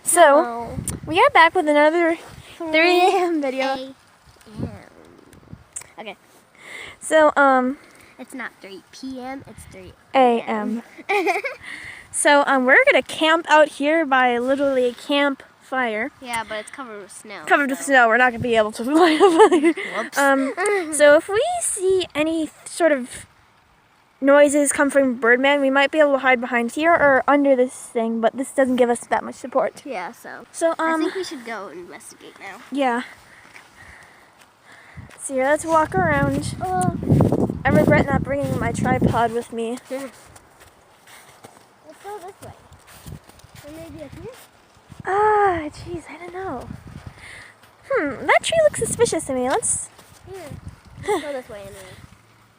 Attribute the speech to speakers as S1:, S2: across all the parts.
S1: So, we are back with another 3 a.m. video.
S2: Okay.
S1: So,
S2: It's not 3 p.m., it's 3
S1: a.m. So, we're gonna camp out here by literally a campfire.
S2: Yeah, but it's covered with snow.
S1: Covered with snow, we're not gonna be able to light a fire.
S2: Whoops.
S1: So if we see any sort of noises come from Birdman, we might be able to hide behind here or under this thing, but this doesn't give us that much support.
S2: Yeah, so
S1: I
S2: think we should go investigate now.
S1: Yeah. So here, let's walk around. I regret not bringing my tripod with me.
S2: Let's go this way. Or maybe up here?
S1: Jeez, I don't know. That tree looks suspicious to me. Let's
S2: Let's go this way anyway.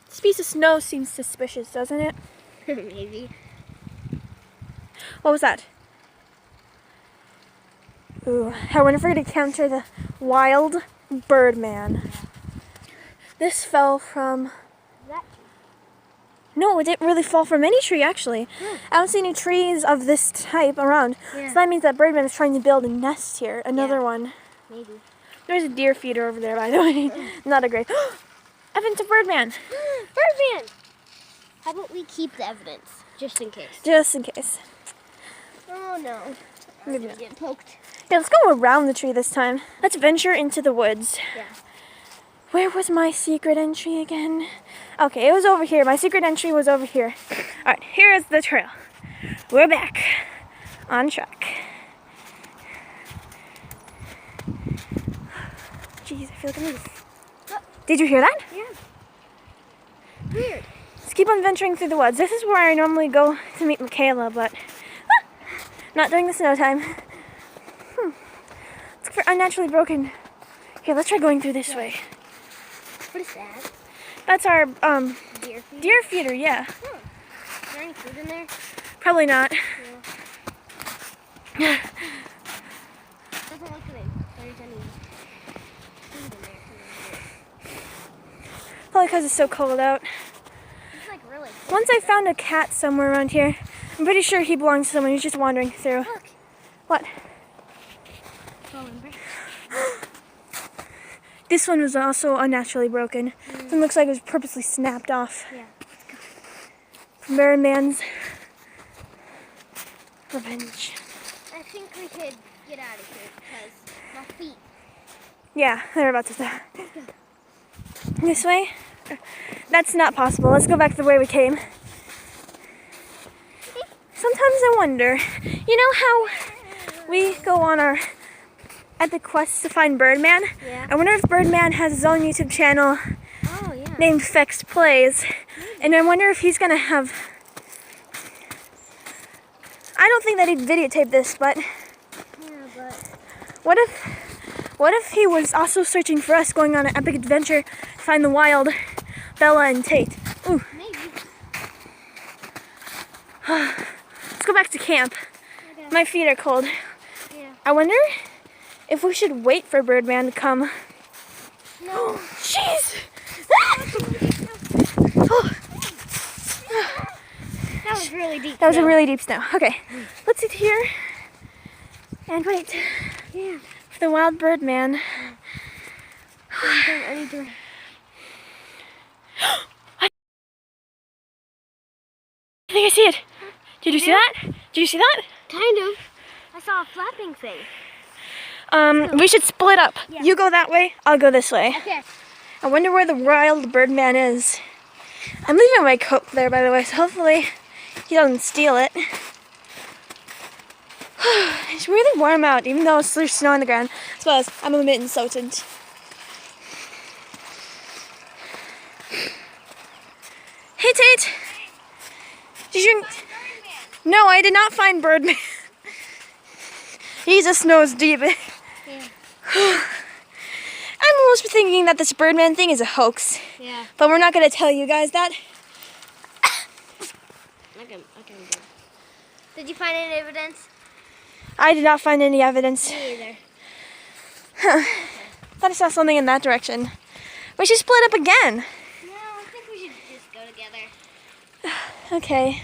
S1: This piece of snow seems suspicious, doesn't it?
S2: Maybe.
S1: What was that? Ooh, I wonder if we're going to encounter the wild Birdman. This fell from...
S2: That
S1: No, it didn't really fall from any tree, actually. I don't see any trees of this type around.
S2: Yeah.
S1: So that means that Birdman is trying to build a nest here. Another one.
S2: Maybe.
S1: There's a deer feeder over there, by the way. Not a great... Evidence of Birdman!
S2: Birdman! How about we keep the evidence, just in case?
S1: Just in case.
S2: Oh no. I'm
S1: Maybe
S2: gonna get poked.
S1: Yeah, let's go around the tree this time. Let's venture into the woods.
S2: Yeah.
S1: Where was my secret entry again? Okay, it was over here. My secret entry was over here. Alright, here is the trail. We're back. On track. Jeez, I feel like I'm moving. Did you hear that?
S2: Yeah. Weird.
S1: Let's keep on venturing through the woods. This is where I normally go to meet Michaela, but not during the snow time. Let's look for unnaturally broken. Here, let's try going through this way.
S2: What is that?
S1: That's our
S2: Deer feeder?
S1: deer feeder, yeah.
S2: Is there any food in there?
S1: Probably not.
S2: Yeah. Doesn't look like there's any food in there.
S1: Probably because it's so cold out.
S2: It's like really cold.
S1: Once I found a cat somewhere around here. I'm pretty sure he belongs to someone who's just wandering through.
S2: Look.
S1: What?
S2: Fallen branch.
S1: This one was also unnaturally broken. It looks like it was purposely snapped off.
S2: Yeah.
S1: From Birdman's revenge.
S2: I think we should get out of here because my feet.
S1: Yeah, they're about to stop. This way? That's not possible. Let's go back the way we came. Sometimes I wonder, you know how we go on our epic quest to find Birdman?
S2: Yeah.
S1: I wonder if Birdman has his own YouTube channel
S2: Oh, yeah.
S1: named Fex Plays. And I wonder if he's gonna have... I don't think that he'd videotape this, but...
S2: Yeah, but...
S1: What if he was also searching for us, going on an epic adventure to find the wild Bella and Tate? Ooh.
S2: Maybe.
S1: Let's go back to camp.
S2: Okay.
S1: My feet are cold.
S2: Yeah.
S1: I wonder if we should wait for Birdman to come.
S2: No.
S1: Jeez!
S2: That was really deep.
S1: That was a really deep snow. Okay, let's sit here and wait
S2: Yeah.
S1: for the wild Birdman.
S2: I need to...
S1: I think I see it. Did you see that? Did you see that?
S2: Kind of. I saw a flapping thing.
S1: We should split up.
S2: Yeah.
S1: You go that way, I'll go this way.
S2: Okay.
S1: I wonder where the wild Birdman is. I'm leaving my coat there, by the way, so hopefully he doesn't steal it. It's really warm out, even though there's snow on the ground. I suppose I'm a bit insulted. Hey, Tate! Did you... No, I did not find Birdman. He just knows deep.
S2: Yeah.
S1: I'm almost thinking that this Birdman thing is a hoax.
S2: Yeah.
S1: But we're not going to tell you guys that.
S2: Okay. Did you find any evidence?
S1: I did not find any evidence.
S2: Me either.
S1: Thought I saw something in that direction. We should split up again.
S2: No, I think we should just go together.
S1: Okay.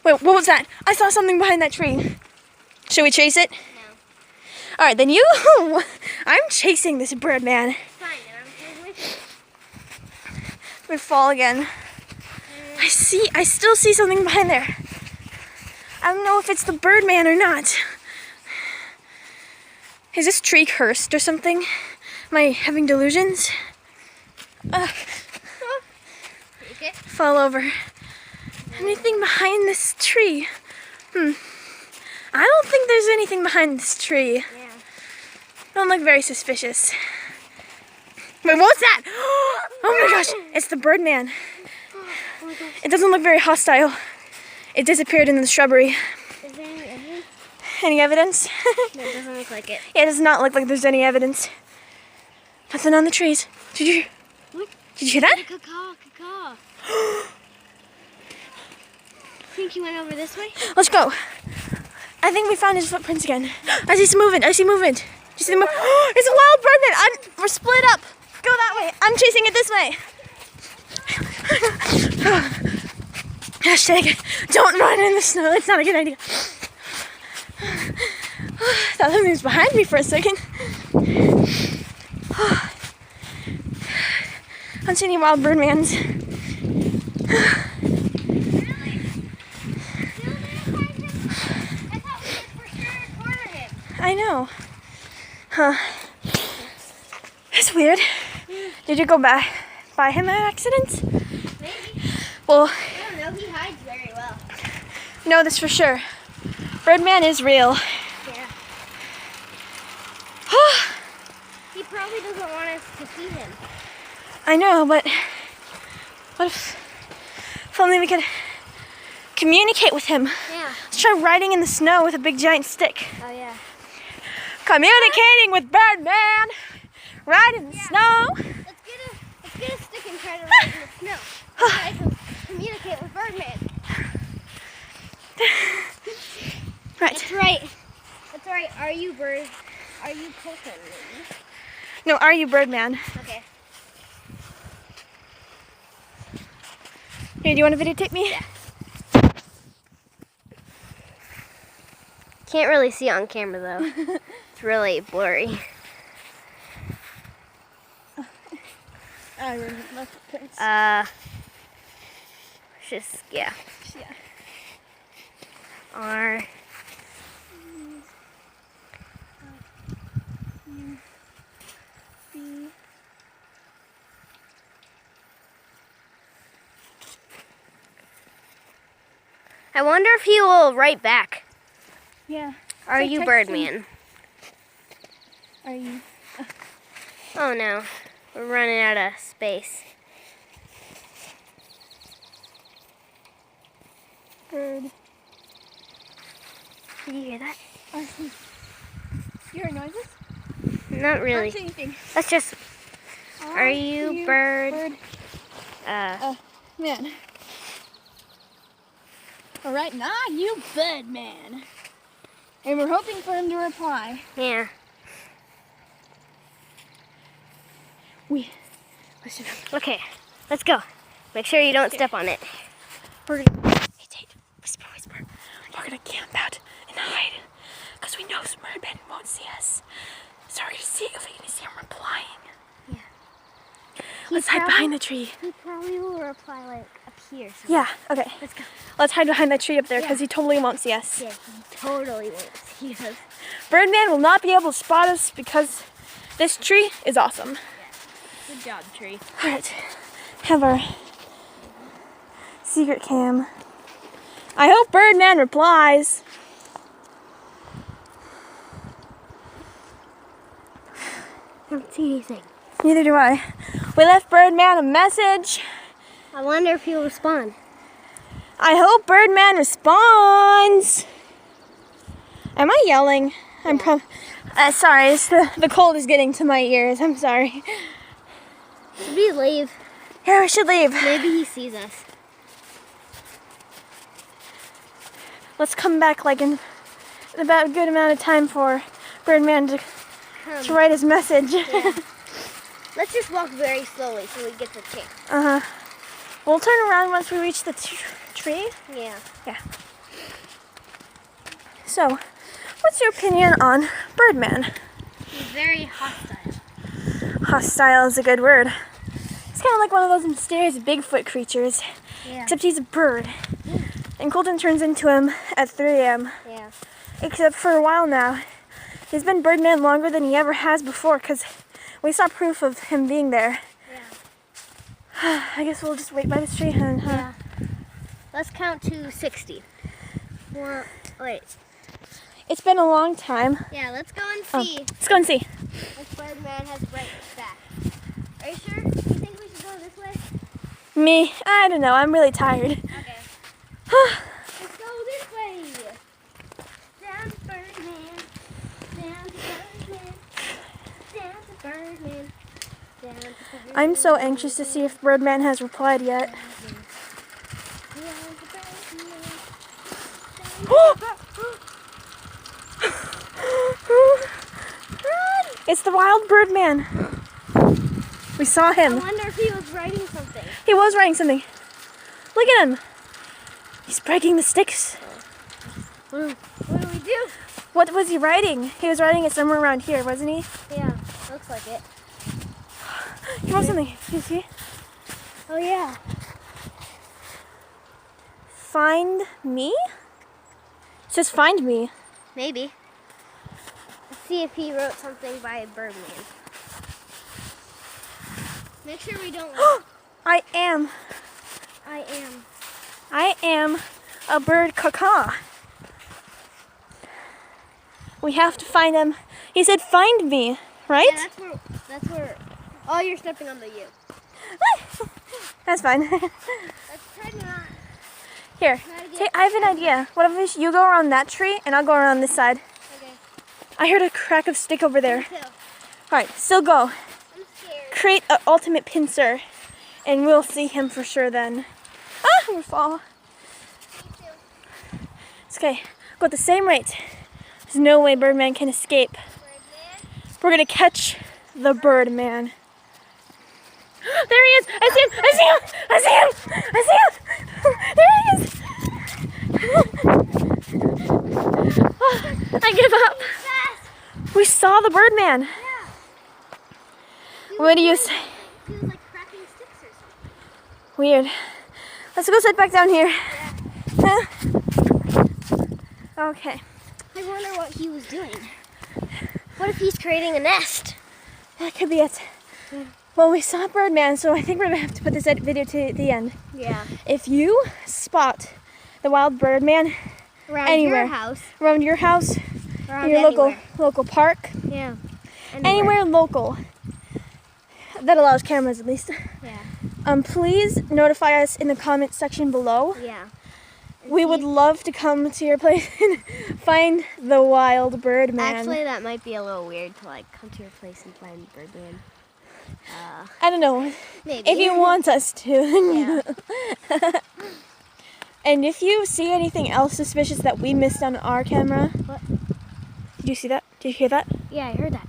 S1: Wait, what was that? I saw something behind that tree. Should we chase it?
S2: No.
S1: All right, then you. I'm chasing this bird man.
S2: Fine, and I'm going with you.
S1: We fall again. I still see something behind there. I don't know if it's the bird man or not. Is this tree cursed or something? Am I having delusions?
S2: Okay.
S1: Fall over. Anything behind this tree? I don't think there's anything behind this tree.
S2: Yeah.
S1: Don't look very suspicious. Wait, what was that? Oh my gosh, it's the bird man.
S2: Oh my gosh.
S1: It doesn't look very hostile. It disappeared in the shrubbery.
S2: Is there any evidence?
S1: Any evidence?
S2: No, it doesn't look like it.
S1: Yeah, it does not look like there's any evidence. Nothing on the trees. Did you hear that?
S2: Caw. Think he went over this way?
S1: Let's go. I think we found his footprints again. I see some movement. Do you see the movement? It's a wild bird man. We're split up. Go that way. I'm chasing it this way. Hashtag, don't run in the snow. It's not a good idea. Thought something was behind me for a second. I don't see any wild bird mans. I know. Huh. That's weird. Did you go by him by accident?
S2: Maybe.
S1: Well,
S2: I don't know. He hides very well.
S1: know this for sure. Birdman is real.
S2: Yeah. He probably doesn't want us to see him.
S1: I know, but what if only we could communicate with him?
S2: Yeah.
S1: Let's try riding in the snow with a big giant stick.
S2: Oh yeah.
S1: Communicating with Birdman. Ride in the snow.
S2: Let's get a stick and try to ride in the snow. Try to communicate with Birdman.
S1: Right.
S2: That's right. Are you Colton?
S1: No, are you Birdman?
S2: Okay.
S1: Here, do you want to videotape me?
S2: Yeah. Can't really see on camera though. It's really blurry.
S1: I remember my footprints.
S2: Just yeah.
S1: Yeah.
S2: R. I wonder if he will write back.
S1: Yeah.
S2: Are
S1: Like
S2: you
S1: texting.
S2: Birdman?
S1: Are you?
S2: Oh no, we're running out of space.
S1: Bird.
S2: Did you hear that?
S1: You hear noises?
S2: Not
S1: I
S2: really.
S1: don't see anything.
S2: That's just. Are you bird?
S1: Man. All right, now you Birdman. And we're hoping for him to reply.
S2: Yeah.
S1: Listen up.
S2: Okay, let's go. Make sure you don't step on it.
S1: We're gonna. Hey, Tate. Whisper. We're gonna camp out and hide, cause we know Birdman won't see us. So we're gonna see if we can see him replying.
S2: Yeah.
S1: Let's hide behind the tree.
S2: He probably will reply like up here.
S1: Yeah. Okay.
S2: Let's go.
S1: Let's hide behind that tree up there,
S2: Yeah.
S1: cause he totally won't see us.
S2: Yeah, he totally won't see us.
S1: Birdman will not be able to spot us because this tree is awesome.
S2: Good job, tree.
S1: All right, have our secret cam. I hope Birdman replies.
S2: I don't see anything.
S1: Neither do I. We left Birdman a message.
S2: I wonder if he'll respond.
S1: I hope Birdman responds. Am I yelling? I'm probably. Sorry, it's the cold is getting to my ears. I'm sorry.
S2: Should we leave?
S1: Yeah, we should leave.
S2: Maybe he sees us.
S1: Let's come back like in about a good amount of time for Birdman to write his message.
S2: Yeah. Let's just walk very slowly so we get the chance.
S1: Uh-huh. We'll turn around once we reach the tree.
S2: Yeah.
S1: Yeah. So, we're what's your opinion on Birdman?
S2: He's very hostile.
S1: Hostile is a good word. He's kind of like one of those mysterious Bigfoot creatures,
S2: Yeah.
S1: except he's a bird. And Colton turns into him at 3 a.m.
S2: Yeah.
S1: Except for a while now. He's been Birdman longer than he ever has before because we saw proof of him being there.
S2: Yeah.
S1: I guess we'll just wait by this tree and
S2: Yeah. Let's count to 60. Wait.
S1: It's been a long time.
S2: Yeah, let's go and
S1: Oh,
S2: see
S1: let's go and see.
S2: if Birdman has bright back. Are you sure? Do you think we should go this way?
S1: Me, I don't know. I'm really tired.
S2: Okay. Let's go this way. Down to Birdman. Down to Birdman. Down to Birdman. Down to Birdman.
S1: I'm so anxious to see if Birdman has replied yet. It's the wild Birdman. We saw
S2: I
S1: him.
S2: wonder if he was writing something.
S1: He was writing something. Look at him. He's breaking the sticks.
S2: What do we do?
S1: What was he writing? He was writing it somewhere around here, wasn't he?
S2: Yeah, looks like it.
S1: He wrote something. You see?
S2: Oh yeah.
S1: Find me? It says find me.
S2: Maybe. Let's see if he wrote something by Birdman. Make sure we don't.
S1: I am a bird caca. We have to find him. He said find me, right?
S2: Yeah, that's where. Oh, you're stepping on the U.
S1: That's fine.
S2: Let's try not.
S1: Here, I have an idea. What if you go around that tree and I'll go around this side?
S2: Okay.
S1: I heard a crack of stick over there.
S2: Me too.
S1: Alright, still go.
S2: I'm scared.
S1: Create an ultimate pincer and we'll see him for sure then. Ah, we'll fall.
S2: Me too.
S1: It's okay. Go at the same rate. There's no way Birdman can escape.
S2: Birdman.
S1: We're gonna catch the Birdman. There he is! I see him! I see him! I see him! I see him! There he is! I give up.
S2: Fast.
S1: We saw the Birdman.
S2: Yeah.
S1: What do you say?
S2: He was like cracking sticks or something.
S1: Weird. Let's go sit back down here.
S2: Yeah.
S1: Okay.
S2: I wonder what he was doing. What if he's creating a nest?
S1: That could be it. Well, we saw Birdman, so I think we're gonna have to put this video to the end.
S2: Yeah.
S1: If you spot the wild Birdman
S2: Around
S1: Anywhere.
S2: your house.
S1: around your house,
S2: Around
S1: your
S2: anywhere.
S1: local park,
S2: Yeah.
S1: anywhere local that allows cameras at least,
S2: Yeah.
S1: please notify us in the comment section below.
S2: Yeah.
S1: We would love to come to your place and find the wild Birdman.
S2: Actually, that might be a little weird to like come to your place and find Birdman.
S1: I don't know.
S2: Maybe.
S1: If you want us to.
S2: Yeah.
S1: And if you see anything else suspicious that we missed on our camera.
S2: What?
S1: Did you see that? Did you hear that?
S2: Yeah, I heard that.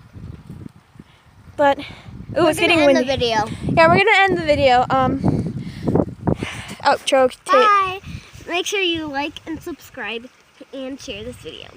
S1: But ooh, it's getting windy.
S2: The video.
S1: Yeah, we're gonna end the video. Outro tape.
S2: Bye. Make sure you like and subscribe and share this video.